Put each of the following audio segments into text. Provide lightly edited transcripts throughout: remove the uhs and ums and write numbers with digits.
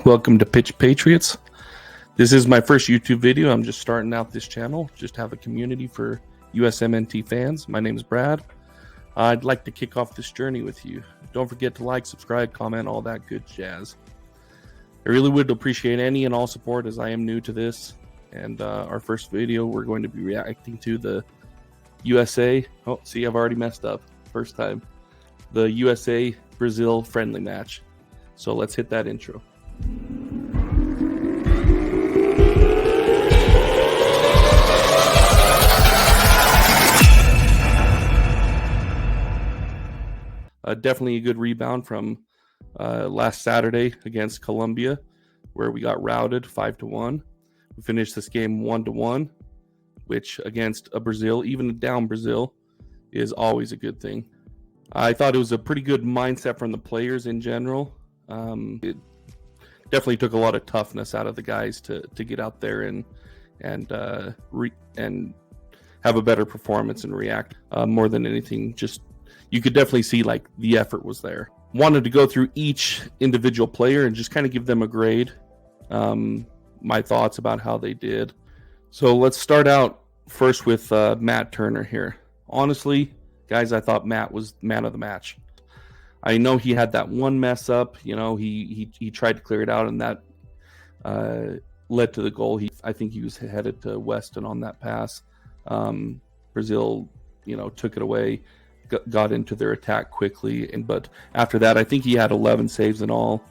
Welcome to Pitch Patriots. This is my first YouTube video. I'm just starting out this channel. Just have a community for USMNT fans. My name is Brad. I'd like to kick off this journey with you. Don't forget to like, subscribe, comment, all that good jazz. I really would appreciate any and all support as I am new to this. And our first video, we're going to be reacting to the USA. Oh, see, I've already messed up. First time. The USA-Brazil friendly match. So let's hit that intro. Definitely a good rebound from last Saturday against Colombia, where we got routed 5-1. We finished this game 1-1, which against a Brazil, even a down Brazil, is always a good thing. I thought it was a pretty good mindset from the players in general. It definitely took a lot of toughness out of the guys to get out there and have a better performance and react. More than anything, just you could definitely see like the effort was there. Wanted to go through each individual player and just kind of give them a grade. My thoughts about how they did. So let's start out first with Matt Turner here. Honestly, guys, I thought Matt was man of the match. I know he had that one mess up. You know, he tried to clear it out, and that led to the goal. I think he was headed to Weston on that pass. Brazil, took it away, got into their attack quickly, but after that, I think he had 11 saves in all.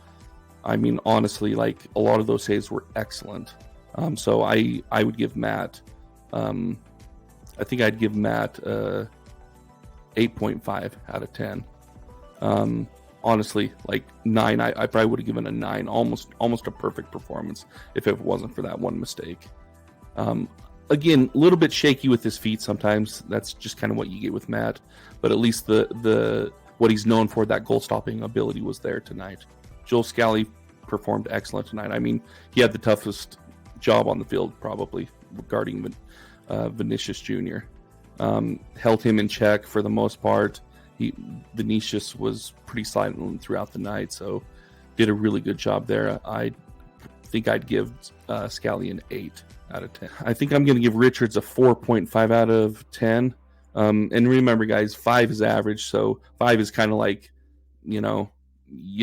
I mean, honestly, like a lot of those saves were excellent. So I would give Matt. I think I'd give Matt 8.5 out of 10. Honestly, like 9, I probably would have given a 9, almost a perfect performance if it wasn't for that one mistake. Again, a little bit shaky with his feet sometimes. That's just kind of what you get with Matt, but at least the what he's known for, that goal stopping ability, was there tonight. Joel Scally performed excellent tonight. I mean, he had the toughest job on the field probably regarding Vinicius Jr. Held him in check for the most part. Vinicius was pretty silent throughout the night, so did a really good job there. I think I'd give Scally an 8 out of 10. I think I'm going to give Richards a 4.5 out of 10. And remember, guys, 5 is average, so 5 is kind of like, you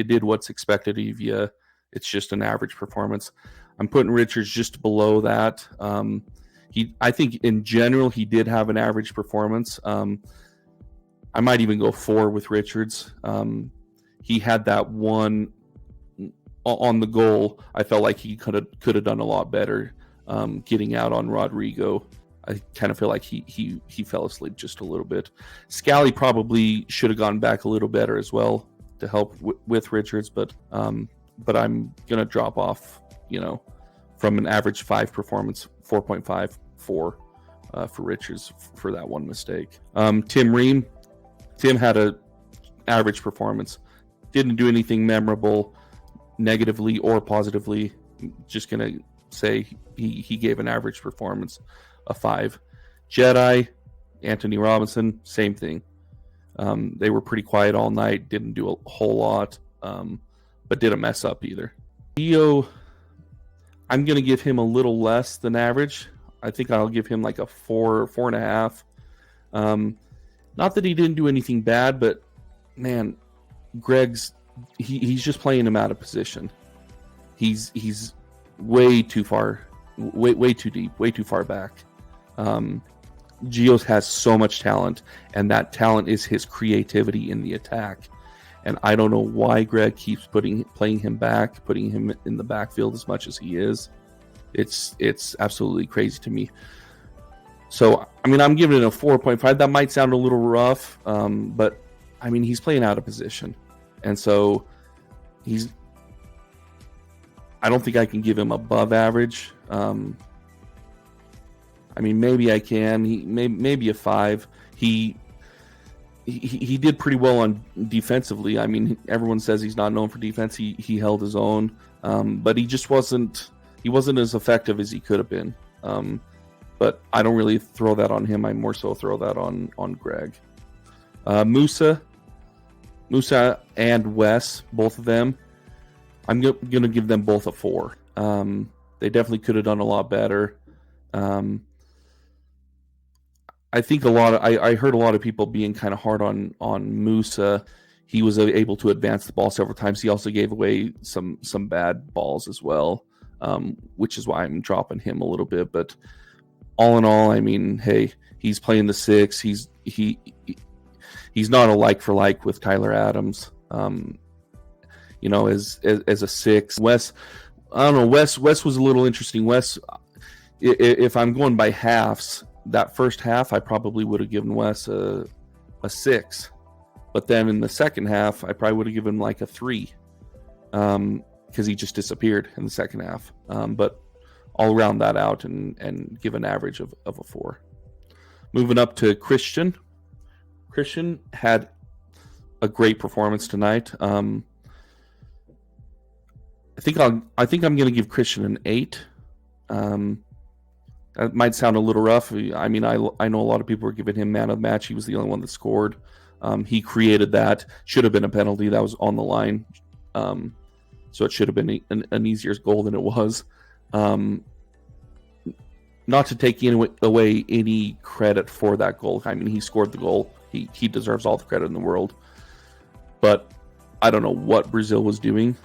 did what's expected of you. It's just an average performance. I'm putting Richards just below that. I think in general he did have an average performance. I might even go 4 with Richards. He had that one on the goal. I felt like he could have done a lot better getting out on Rodrigo. I kind of feel like he fell asleep just a little bit. Scally probably should have gone back a little better as well to help with Richards, but I'm gonna drop off, from an average 5 performance, 4.5, 4 for Richards for that one mistake. Tim had a average performance. Didn't do anything memorable, negatively or positively. Just gonna say he gave an average performance, a 5. Jedi, Anthony Robinson, same thing. They were pretty quiet all night. Didn't do a whole lot, but didn't mess up either. Gio, I'm gonna give him a little less than average. I think I'll give him like a 4, 4.5. Not that he didn't do anything bad, but man, he's just playing him out of position. He's way too far, way too deep, way too far back. Gios has so much talent, and that talent is his creativity in the attack. And I don't know why Greg keeps playing him back, putting him in the backfield as much as he is. It's absolutely crazy to me. So, I mean, I'm giving it a 4.5. That might sound a little rough, but, I mean, he's playing out of position. And so, I don't think I can give him above average. I mean, maybe I can. Maybe a 5. He did pretty well on defensively. I mean, everyone says he's not known for defense. He held his own, but he just wasn't as effective as he could have been. But I don't really throw that on him. I more so throw that on Greg. Musa and Wes, both of them, I'm going to give them both a 4. They definitely could have done a lot better. I think I heard a lot of people being kind of hard on Musa. He was able to advance the ball several times. He also gave away some bad balls as well, which is why I'm dropping him a little bit. But all in all, I mean, hey, he's playing the 6. He's not a like for like with Tyler Adams. As a 6. Wes, I don't know. Wes was a little interesting. Wes, if I'm going by halves, that first half I probably would have given Wes a 6, but then in the second half I probably would have given him like a 3, because he just disappeared in the second half. But I'll round that out and give an average of a 4. Moving up to Christian. Christian had a great performance tonight. I think I'm going to give Christian an 8. That might sound a little rough. I mean, I know a lot of people were giving him man of the match. He was the only one that scored. He created that. Should have been a penalty. That was on the line. So it should have been an easier goal than it was. Not to take away any credit for that goal. I mean, he scored the goal. He deserves all the credit in the world. But I don't know what Brazil was doing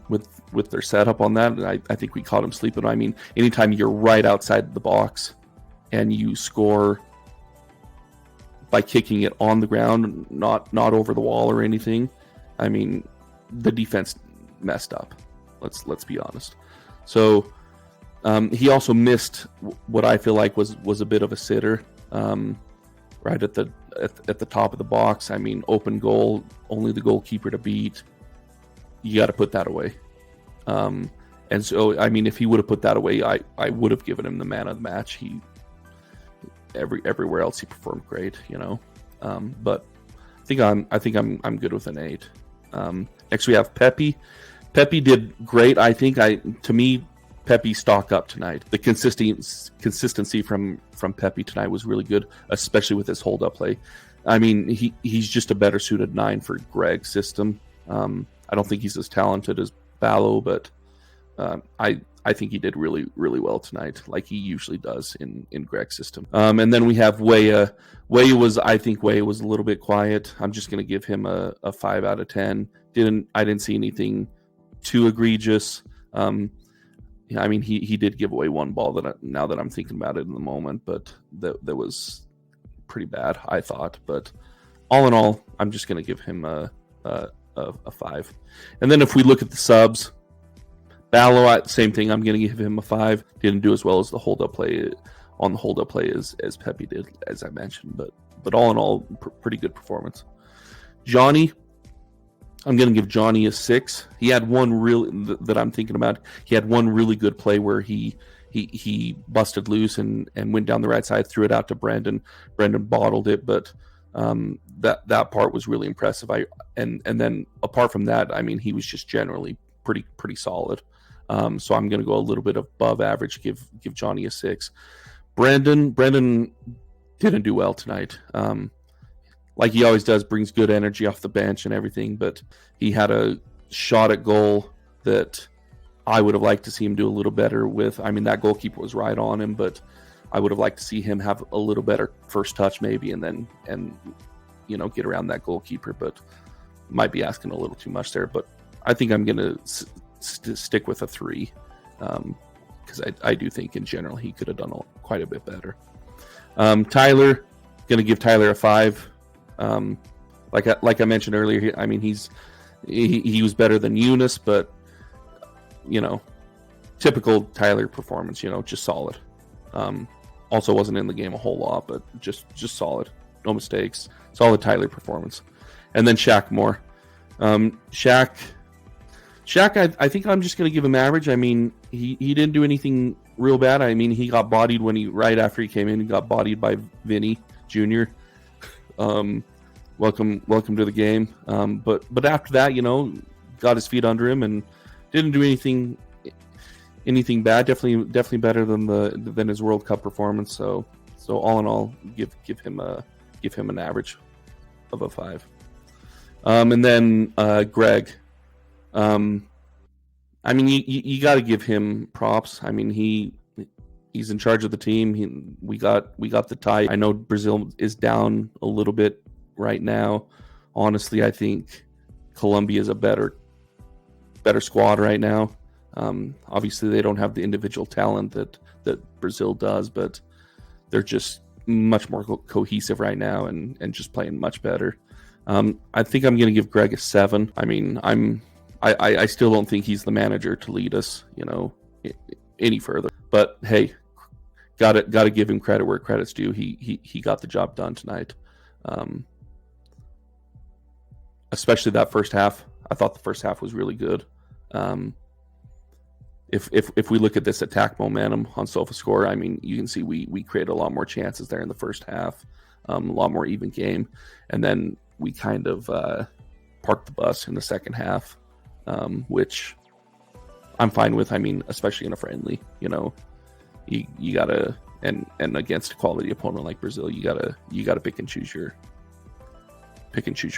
with their setup on that. I think we caught him sleeping. I mean, anytime you're right outside the box and you score by kicking it on the ground, not over the wall or anything, I mean, the defense messed up. Let's be honest. So he also missed what I feel like was a bit of a sitter, right at the top of the box. I mean, open goal, only the goalkeeper to beat. You got to put that away. And so, I mean, if he would have put that away, I would have given him the man of the match. Everywhere else he performed great, But I think I'm good with an 8. Next we have Pepe. Pepe did great. I think to me, Pepe stock up tonight. The consistency from Pepe tonight was really good, especially with his hold up play. I mean, he's just a better suited 9 for Greg's system. I don't think he's as talented as Ballo, but I think he did really, really well tonight, like he usually does in Greg's system. And then we have Weah. I think Weah was a little bit quiet. I'm just going to give him a 5 out of 10. I didn't see anything too egregious. I mean, he did give away one ball now that I'm thinking about it in the moment, but that was pretty bad, I thought. But all in all, I'm just going to give him a 5. And then if we look at the subs, Ballo, same thing. I'm going to give him a 5. Didn't do as well as the hold-up play as Pepe did, as I mentioned. But all in all, pretty good performance. Johnny, I'm going to give Johnny a 6. He had one that I'm thinking about. He had one really good play where he busted loose and went down the right side, threw it out to Brandon. Brandon bottled it, but that part was really impressive. And then apart from that, I mean, he was just generally pretty solid. So I'm going to go a little bit above average. Give Johnny a 6. Brandon didn't do well tonight. Like he always does, brings good energy off the bench and everything, but he had a shot at goal that I would have liked to see him do a little better with. I mean, that goalkeeper was right on him, but I would have liked to see him have a little better first touch maybe and get around that goalkeeper, but might be asking a little too much there. But I think I'm going to stick with a 3 because I do think in general he could have done quite a bit better. Tyler, going to give Tyler a 5. Like I mentioned earlier, I mean, he was better than Eunice, but typical Tyler performance, just solid. Also wasn't in the game a whole lot, but just solid, no mistakes, solid Tyler performance. And then Shaq Moore. Shaq, I think I'm just going to give him average. I mean, he didn't do anything real bad. I mean, he got bodied right after he came in. He got bodied by Vinny Jr. Welcome to the game. But after that, got his feet under him and didn't do anything bad. Definitely better than his World Cup performance. So all in all, give him an average of a 5. And then Greg. I mean, you got to give him props. I mean, he's in charge of the team. We got the tie. I know Brazil is down a little bit right now. Honestly, I think Colombia is a better squad right now. Obviously, they don't have the individual talent that Brazil does, but they're just much more cohesive right now and just playing much better. I think I'm going to give Greg a 7. I mean, I still don't think he's the manager to lead us, any further. But hey, got to give him credit where credit's due. He got the job done tonight. Especially that first half. I thought the first half was really good. If we look at this attack momentum on SofaScore, I mean, you can see we created a lot more chances there in the first half, a lot more even game, and then we kind of parked the bus in the second half, which I'm fine with. I mean, especially in a friendly, you gotta and against a quality opponent like Brazil, you gotta pick and choose your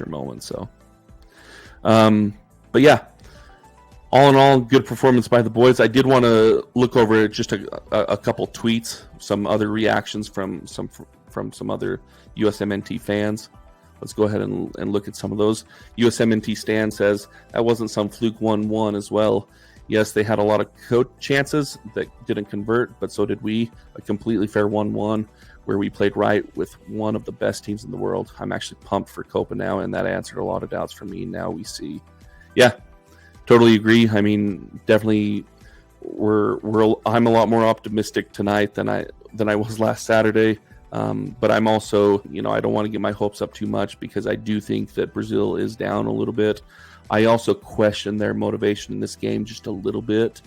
moments. So, but yeah. All in all, good performance by the boys. I did want to look over just a couple tweets, some other reactions from some other USMNT fans. Let's go ahead and look at some of those. USMNT Stan says, that wasn't some fluke 1-1 as well. Yes, they had a lot of chances that didn't convert, but so did we. A completely fair 1-1 where we played right with one of the best teams in the world. I'm actually pumped for Copa now, and that answered a lot of doubts for me. Now we see. Yeah. Totally agree. I mean, definitely, I'm a lot more optimistic tonight than I was last Saturday. But I'm also, I don't want to get my hopes up too much because I do think that Brazil is down a little bit. I also question their motivation in this game just a little bit.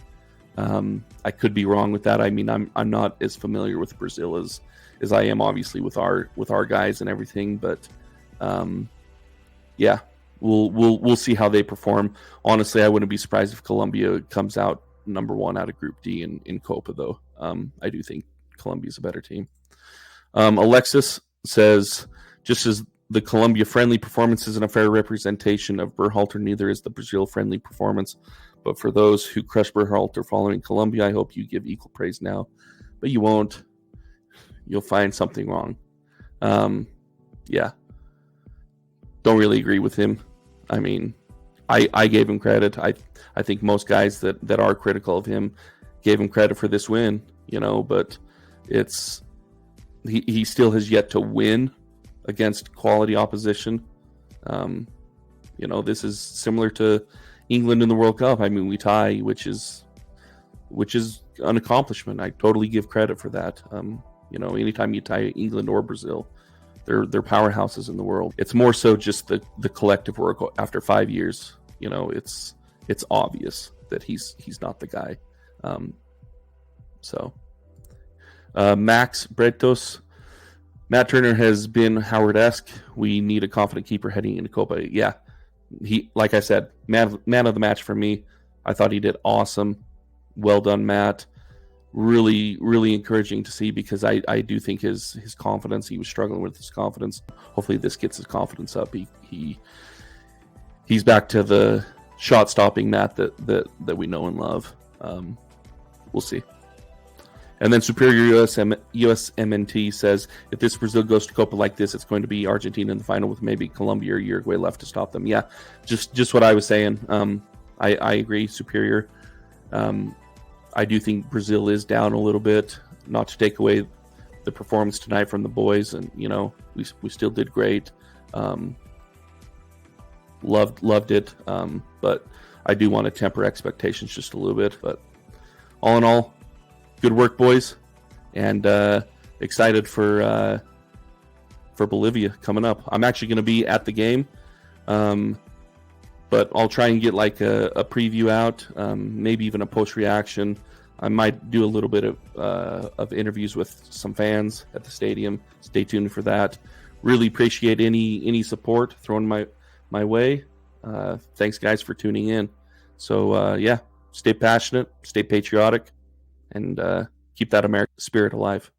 I could be wrong with that. I mean, I'm not as familiar with Brazil as I am obviously with our guys and everything. But yeah. We'll see how they perform. Honestly, I wouldn't be surprised if Colombia comes out number 1 out of Group D in Copa, though. I do think Colombia's a better team. Alexis says, just as the Colombia-friendly performance isn't a fair representation of Berhalter, neither is the Brazil-friendly performance. But for those who crush Berhalter following Colombia, I hope you give equal praise now. But you won't. You'll find something wrong. Yeah. Don't really agree with him. I mean, I gave him credit. I think most guys that are critical of him gave him credit for this win, but he still has yet to win against quality opposition. This is similar to England in the World Cup. I mean, we tie, which is an accomplishment. I totally give credit for that. Anytime you tie England or Brazil, they're powerhouses in the world. It's more so just the collective work after 5 years. It's obvious that he's not the guy. Max Bretos, Matt Turner has been Howard-esque. We need a confident keeper heading into Copa. Yeah, he, like I said, man of the match for me. I thought he did awesome. Well done, Matt. Really, really encouraging to see because I do think his confidence, he was struggling with his confidence. Hopefully this gets his confidence up. He's back to the shot-stopping Matt that we know and love. We'll see. And then Superior USMNT says, if this Brazil goes to Copa like this, it's going to be Argentina in the final with maybe Colombia or Uruguay left to stop them. Yeah, just what I was saying. I agree, Superior. I do think Brazil is down a little bit, not to take away the performance tonight from the boys. And, we still did great. Loved it. But I do want to temper expectations just a little bit. But all in all, good work, boys. And excited for Bolivia coming up. I'm actually going to be at the game. But I'll try and get like a preview out, maybe even a post reaction. I might do a little bit of interviews with some fans at the stadium. Stay tuned for that. Really appreciate any support thrown my way. Thanks, guys, for tuning in. So stay passionate, stay patriotic, and keep that American spirit alive.